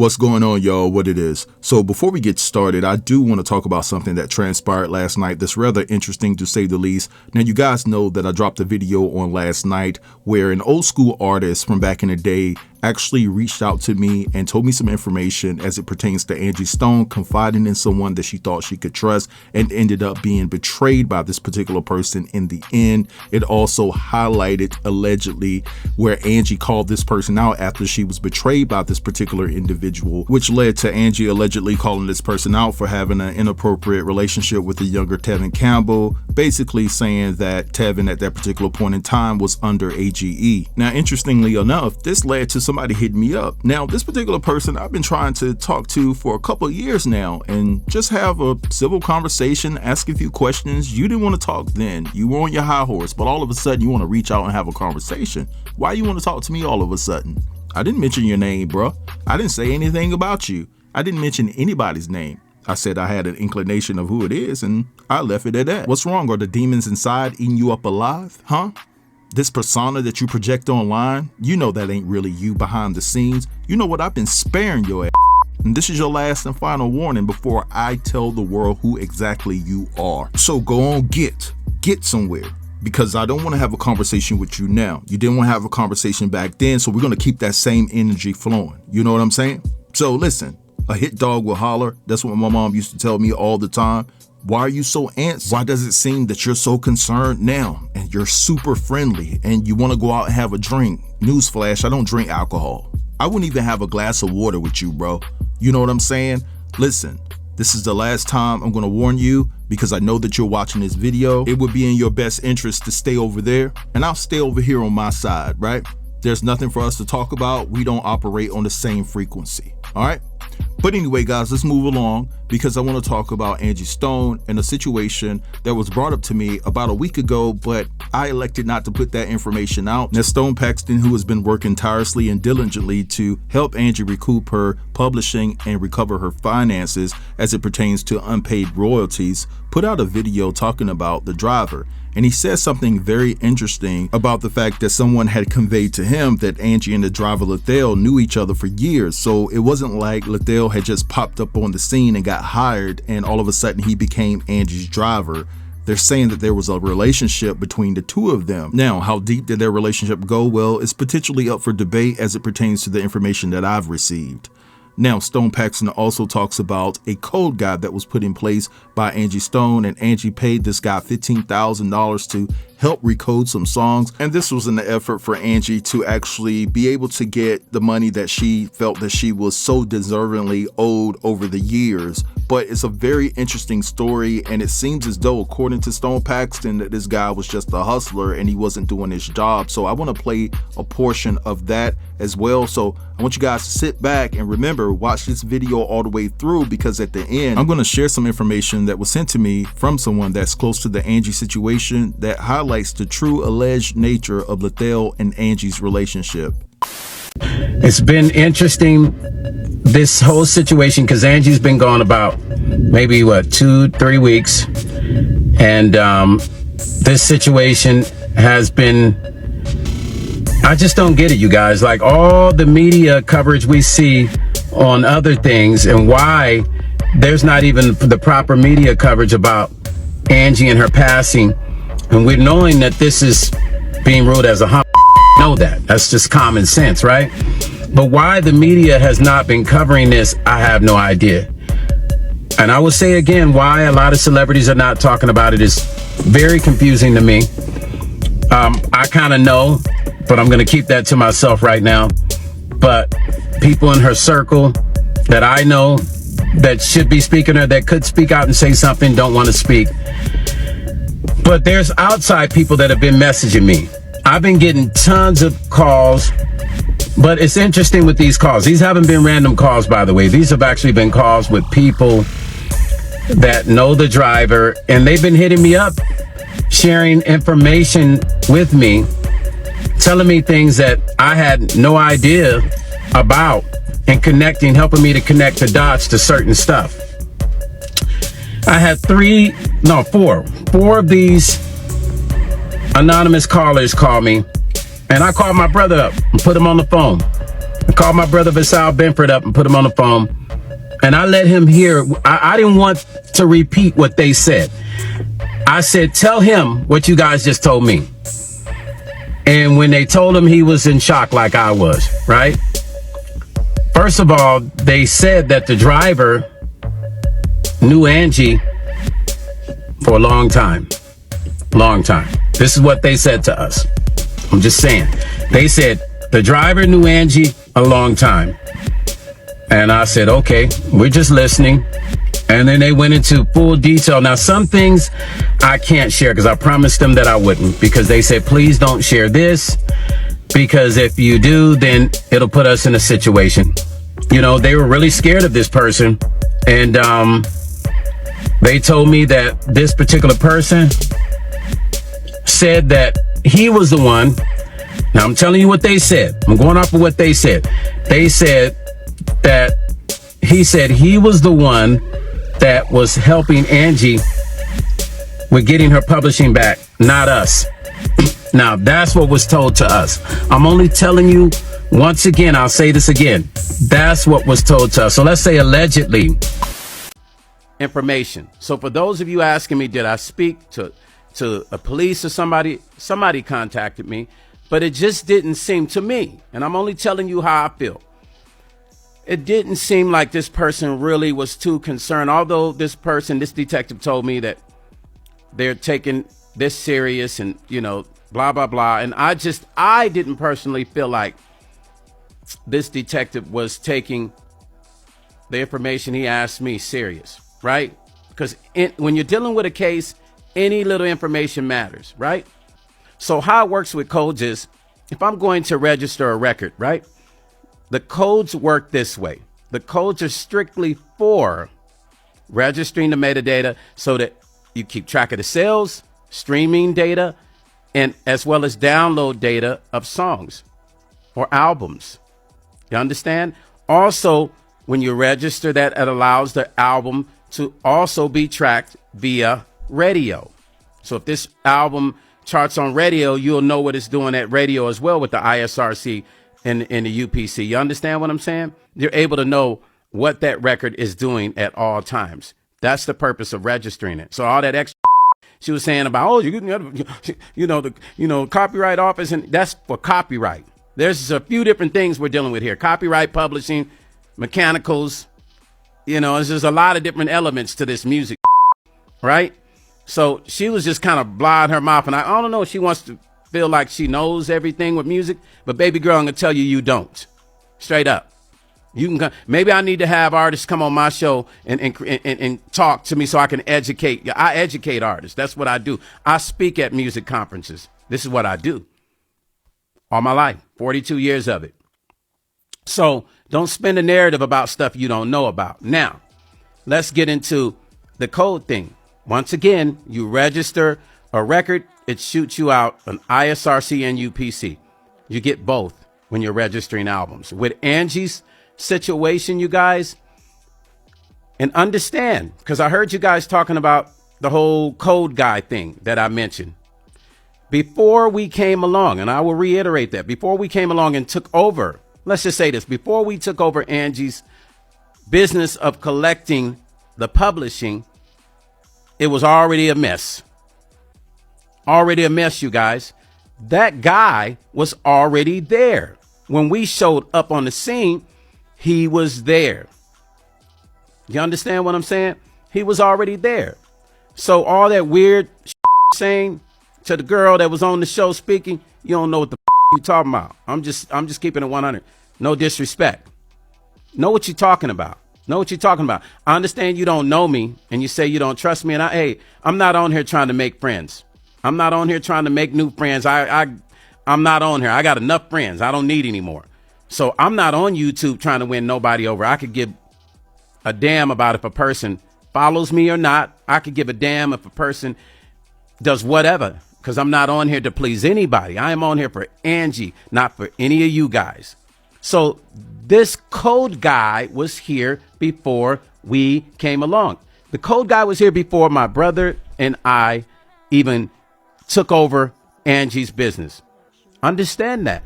What's going on, y'all? What it is. So before we get started, I do want to talk about something that transpired last night that's rather interesting to say the least. Now, you guys know that I dropped a video on last night where an old school artist from back in the day actually reached out to me and told me some information as it pertains to Angie Stone confiding in someone that she thought she could trust and ended up being betrayed by this particular person in the end. It also highlighted allegedly where Angie called this person out after she was betrayed by this particular individual, which led to Angie allegedly calling this person out for having an inappropriate relationship with the younger Tevin Campbell, basically saying that Tevin at that particular point in time was under AGE. Now, interestingly enough, this led to somebody hitting me up. Now, this particular person I've been trying to talk to for a couple of years now and just have a civil conversation, ask a few questions. You didn't want to talk then. You were on your high horse, but all of a sudden you want to reach out and have a conversation. Why you want to talk to me all of a sudden? I didn't mention your name, bro. I didn't say anything about you. I didn't mention anybody's name. I said I had an inclination of who it is, and I left it at that. What's wrong? Are the demons inside eating you up alive? Huh? This persona that you project online, you know that ain't really you behind the scenes. You know what? I've been sparing your ass. And this is your last and final warning before I tell the world who exactly you are. So go on, get somewhere. Because I don't want to have a conversation with you now. You didn't want to have a conversation back then, so we're going to keep that same energy flowing. You know what I'm saying? So listen, a hit dog will holler. That's what my mom used to tell me all the time. Why are you so antsy? Why does it seem that you're so concerned now and you're super friendly and you want to go out and have a drink? Newsflash, I don't drink alcohol. I wouldn't even have a glass of water with you, bro. You know what I'm saying? Listen, this is the last time I'm going to warn you because I know that you're watching this video. It would be in your best interest to stay over there and I'll stay over here on my side, right? There's nothing for us to talk about. We don't operate on the same frequency, all right? But anyway, guys, let's move along because I want to talk about Angie Stone and a situation that was brought up to me about a week ago, but I elected not to put that information out. Now, Stone Paxton, who has been working tirelessly and diligently to help Angie recoup her publishing and recover her finances as it pertains to unpaid royalties, put out a video talking about the driver. And he says something very interesting about the fact that someone had conveyed to him that Angie and the driver Leethel knew each other for years. So it wasn't like Leethel had just popped up on the scene and got hired and all of a sudden he became Angie's driver. They're saying that there was a relationship between the two of them. Now, how deep did their relationship go? Well, it's potentially up for debate as it pertains to the information that I've received. Now, Stone Paxton also talks about a code guide that was put in place by Angie Stone, and Angie paid this guy $15,000 to help recode some songs. And this was an effort for Angie to actually be able to get the money that she felt that she was so deservingly owed over the years. But it's a very interesting story, and it seems as though, according to Stone Paxton, that this guy was just a hustler and he wasn't doing his job. So I want to play a portion of that as well. So I want you guys to sit back and remember, watch this video all the way through, because at the end, I'm going to share some information that was sent to me from someone that's close to the Angie situation that highlights the true alleged nature of Leethel and Angie's relationship. It's been interesting, this whole situation, because Angie's been gone about maybe 2-3 weeks, and this situation has been, I just don't get it, you guys. Like, all the media coverage we see on other things, and why there's not even the proper media coverage about Angie and her passing, and we're knowing that this is being ruled as a know that's just common sense, right? But why the media has not been covering this, I have no idea. And I will say again, why a lot of celebrities are not talking about it is very confusing to me. I kind of know, but I'm going to keep that to myself right now. But people in her circle that I know that should be speaking, or that could speak out and say something, don't want to speak. But there's outside people that have been messaging me. I've been getting tons of calls, but it's interesting with these calls. These haven't been random calls, by the way. These have actually been calls with people that know the driver, and they've been hitting me up, sharing information with me, telling me things that I had no idea about, and connecting, helping me to connect the dots to certain stuff. I had four of these anonymous callers call me, and I called my brother up and put him on the phone. I called my brother Vasal Benford up and put him on the phone. And I let him hear. I didn't want to repeat what they said. I said, tell him what you guys just told me. And when they told him, he was in shock like I was, right? First of all, they said that the driver knew Angie for a long time. Long time. This is what they said to us. I'm just saying. They said the driver knew Angie a long time. And I said, okay, we're just listening. And then they went into full detail. Now, some things I can't share because I promised them that I wouldn't, because they said, please don't share this, because if you do, then it'll put us in a situation. You know, they were really scared of this person. And they told me that this particular person said that he was the one. Now, I'm telling you what they said. I'm going off of what they said. They said that he said he was the one that was helping Angie with getting her publishing back, not us. Now, that's what was told to us. I'm only telling you once again, I'll say this again. That's what was told to us. So let's say allegedly. Information. So for those of you asking me, did I speak to a police or somebody contacted me, but it just didn't seem to me. And I'm only telling you how I feel. It didn't seem like this person really was too concerned, although this detective told me that they're taking this serious and, you know, blah, blah, blah. And I didn't personally feel like this detective was taking the information he asked me serious, right? Because when you're dealing with a case, any little information matters, right? So how it works with codes is, if I'm going to register a record, right? The codes work this way. The codes are strictly for registering the metadata so that you keep track of the sales, streaming data, and as well as download data of songs or albums. You understand? Also, when you register that, it allows the album to also be tracked via radio. So if this album charts on radio, you'll know what it's doing at radio as well with the ISRC and the UPC. You understand what I'm saying? You're able to know what that record is doing at all times. That's the purpose of registering it. So all that extra she was saying about, the copyright office, and that's for copyright. There's a few different things we're dealing with here. Copyright, publishing, mechanicals, there's just a lot of different elements to this music, right? So she was just kind of blowing her mouth, and I don't know if she wants to feel like she knows everything with music, but baby girl, I'm gonna tell you, you don't. Straight up. You can come, maybe I need to have artists come on my show and talk to me so I can educate. I educate artists. That's what I do. I speak at music conferences. This is what I do. All my life, 42 years of it. So don't spin a narrative about stuff you don't know about. Now, let's get into the code thing. Once again, you register a record, it shoots you out an ISRC and UPC. You get both when you're registering albums. With Angie's situation, you guys, and understand, because I heard you guys talking about the whole code guy thing that I mentioned. Before we came along, and I will reiterate that, before we came along and took over, let's just say this, before we took over Angie's business of collecting the publishing, it was already a mess. Already a mess, you guys. That guy was already there. When we showed up on the scene, he was there. You understand what I'm saying? He was already there. So all that weird saying to the girl that was on the show speaking, you don't know what the you talking about. I'm just keeping it 100. No disrespect. Know what you're talking about. Know what you're talking about. I understand you don't know me and you say you don't trust me. And I'm not on here trying to make friends. I'm not on here trying to make new friends. I'm not on here. I got enough friends. I don't need any more. So I'm not on YouTube trying to win nobody over. I could give a damn about if a person follows me or not. I could give a damn if a person does whatever, because I'm not on here to please anybody. I am on here for Angie, not for any of you guys. So this code guy was here before we came along. The code guy was here before my brother and I even took over Angie's business. Understand that.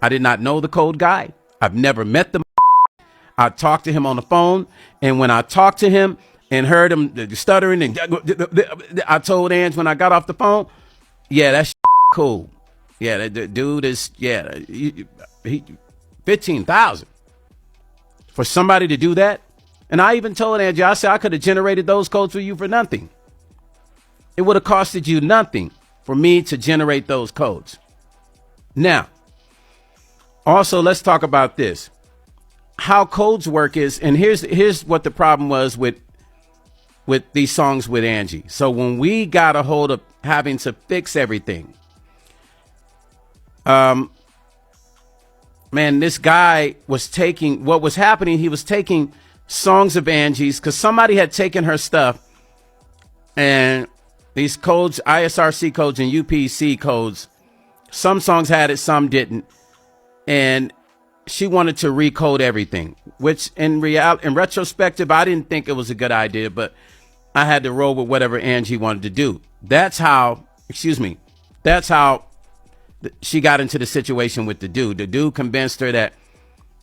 I did not know the code guy. I've never met the. I talked to him on the phone, and when I talked to him and heard him stuttering, and I told Ange when I got off the phone, yeah, that's cool. Yeah, the dude is, yeah, he 15,000 for somebody to do that. And I even told Angie, I said I could have generated those codes for you for nothing. It would have costed you nothing for me to generate those codes. Now, also, let's talk about this. How codes work is, and here's what the problem was with these songs with Angie. So when we got a hold of having to fix everything, man, this guy was taking, what was happening, he was taking songs of Angie's because somebody had taken her stuff, and these codes, ISRC codes and UPC codes, some songs had it, some didn't. And she wanted to recode everything, which in retrospective, I didn't think it was a good idea, but I had to roll with whatever Angie wanted to do. That's how she got into the situation with the dude. The dude convinced her that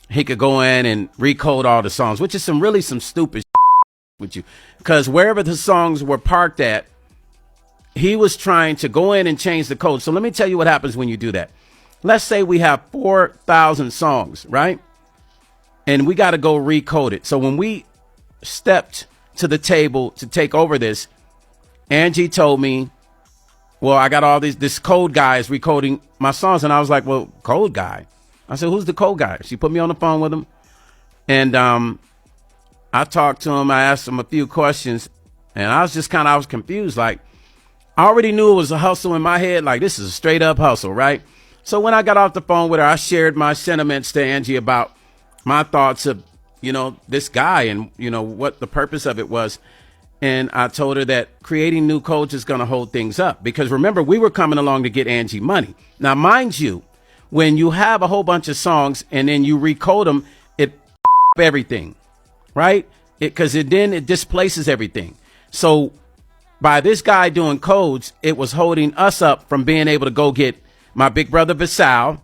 he could go in and recode all the songs, which is some stupid with you. Because wherever the songs were parked at, he was trying to go in and change the code. So let me tell you what happens when you do that. Let's say we have 4,000 songs, right? And we got to go recode it. So when we stepped to the table to take over this, Angie told me, well, I got all this code guy is recoding my songs. And I was like, well, code guy? I said, who's the code guy? She put me on the phone with him. And I talked to him. I asked him a few questions. And I was confused. Like, I already knew it was a hustle in my head. Like, this is a straight up hustle, right? So when I got off the phone with her, I shared my sentiments to Angie about my thoughts of, this guy and, what the purpose of it was. And I told her that creating new codes is going to hold things up. Because remember, we were coming along to get Angie money. Now, mind you, when you have a whole bunch of songs and then you recode them, it everything, right? Because then it displaces everything. So by this guy doing codes, it was holding us up from being able to go get my big brother Vasal.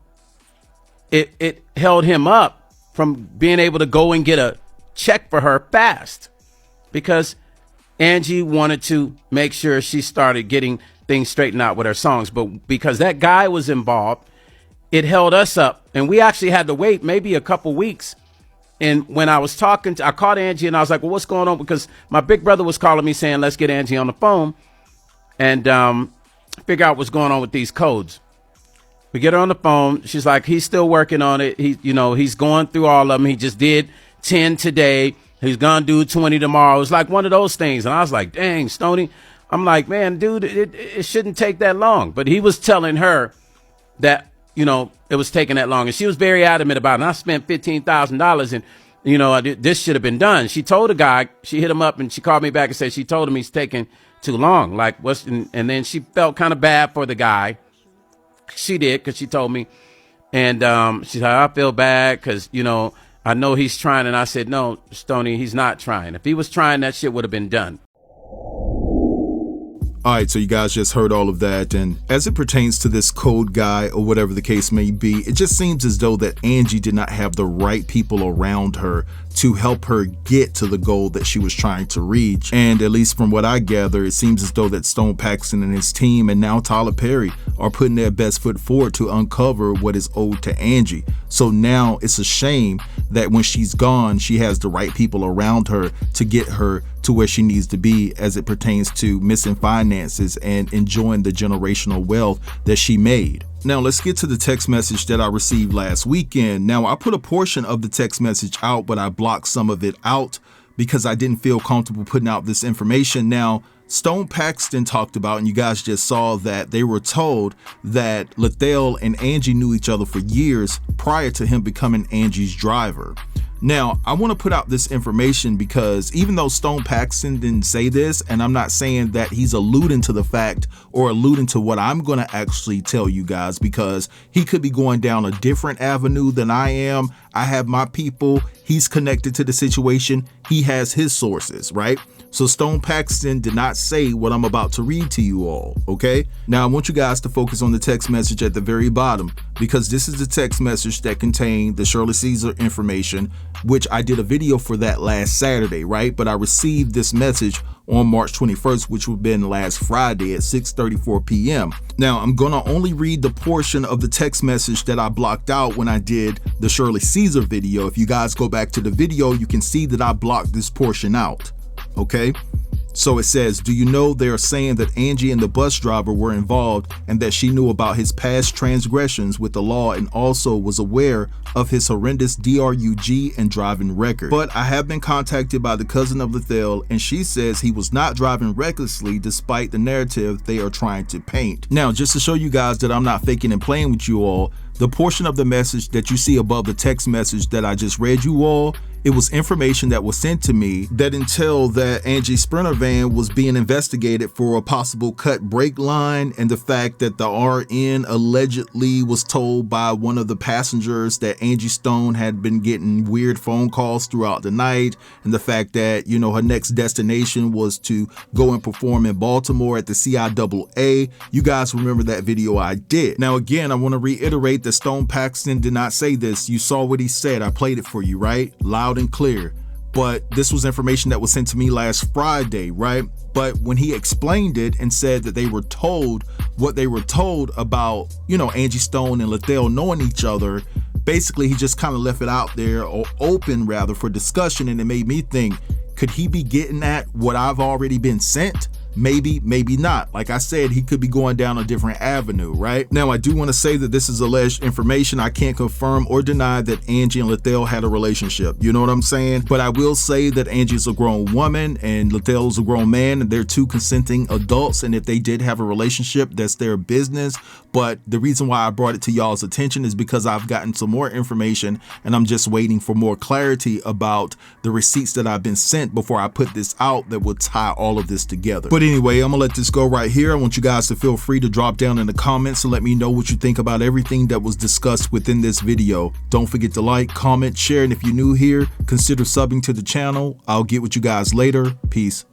It held him up from being able to go and get a check for her fast because Angie wanted to make sure she started getting things straightened out with her songs. But because that guy was involved, it held us up. And we actually had to wait maybe a couple weeks. And when I was talking I called Angie and I was like, well, what's going on? Because my big brother was calling me saying, let's get Angie on the phone and figure out what's going on with these codes. We get her on the phone. She's like, he's still working on it. He's going through all of them. He just did 10 today. He's going to do 20 tomorrow. It's like one of those things. And I was like, dang, Stoney. I'm like, man, dude, it shouldn't take that long. But he was telling her that, it was taking that long. And she was very adamant about it. And I spent $15,000 and, this should have been done. She told the guy, she hit him up and she called me back and said she told him he's taking too long. Like, and then she felt kind of bad for the guy. She did, because she told me. And she said, I feel bad because, I know he's trying. And I said, no, Stoney, he's not trying. If he was trying, that shit would have been done. All right, so you guys just heard all of that, and as it pertains to this code guy or whatever the case may be, it just seems as though that Angie did not have the right people around her to help her get to the goal that she was trying to reach. And at least from what I gather, it seems as though that Stone Paxton and his team and now Tyler Perry are putting their best foot forward to uncover what is owed to Angie. So now it's a shame that when she's gone, she has the right people around her to get her to where she needs to be as it pertains to missing finances and enjoying the generational wealth that she made. Now let's get to the text message that I received last weekend. Now I put a portion of the text message out, but I blocked some of it out because I didn't feel comfortable putting out this information. Now, Stone Paxton talked about, and you guys just saw that they were told that Leethel and Angie knew each other for years prior to him becoming Angie's driver. Now, I want to put out this information because even though Stone Paxton didn't say this, and I'm not saying that he's alluding to the fact or alluding to what I'm going to actually tell you guys, because he could be going down a different avenue than I am. I have my people. He's connected to the situation. He has his sources, right? So Stone Paxton did not say what I'm about to read to you all, okay? Now I want you guys to focus on the text message at the very bottom, because this is the text message that contained the Shirley Caesar information, which I did a video for that last Saturday, right? But I received this message on March 21st, which would have been last Friday at 6:34 p.m. Now I'm gonna only read the portion of the text message that I blocked out when I did the Shirley Caesar video. If you guys go back to the video, you can see that I blocked this portion out. Okay, so it says, do you know they are saying that Angie and the bus driver were involved and that she knew about his past transgressions with the law and also was aware of his horrendous DRUG and driving record. But I have been contacted by the cousin of Leethel and she says he was not driving recklessly despite the narrative they are trying to paint. Now, just to show you guys that I'm not faking and playing with you all, the portion of the message that you see above the text message that I just read you all, it was information that was sent to me that entailed that Angie's Sprinter van was being investigated for a possible cut brake line, and the fact that the RN allegedly was told by one of the passengers that Angie Stone had been getting weird phone calls throughout the night, and the fact that, you know, her next destination was to go and perform in Baltimore at the CIAA. You guys remember that video I did. Now again, I want to reiterate that Stone Paxton did not say this. You saw what he said. I played it for you, right? Loud and clear. But this was information that was sent to me last Friday, right? But when he explained it and said that they were told what they were told about, you know, Angie Stone and Leethel knowing each other, basically he just kind of left it out there, or open rather, for discussion. And it made me think, could he be getting at what I've already been sent? Maybe, maybe not. Like I said, he could be going down a different avenue, right? Now, I do want to say that this is alleged information. I can't confirm or deny that Angie and Leethel had a relationship. You know what I'm saying? But I will say that Angie's a grown woman and Leethel is a grown man, and they're two consenting adults. And if they did have a relationship, that's their business. But the reason why I brought it to y'all's attention is because I've gotten some more information and I'm just waiting for more clarity about the receipts that I've been sent before I put this out that will tie all of this together. But anyway, I'm gonna let this go right here. I want you guys to feel free to drop down in the comments and let me know what you think about everything that was discussed within this video. Don't forget to like, comment, share, and if you're new here, consider subbing to the channel. I'll get with you guys later. Peace.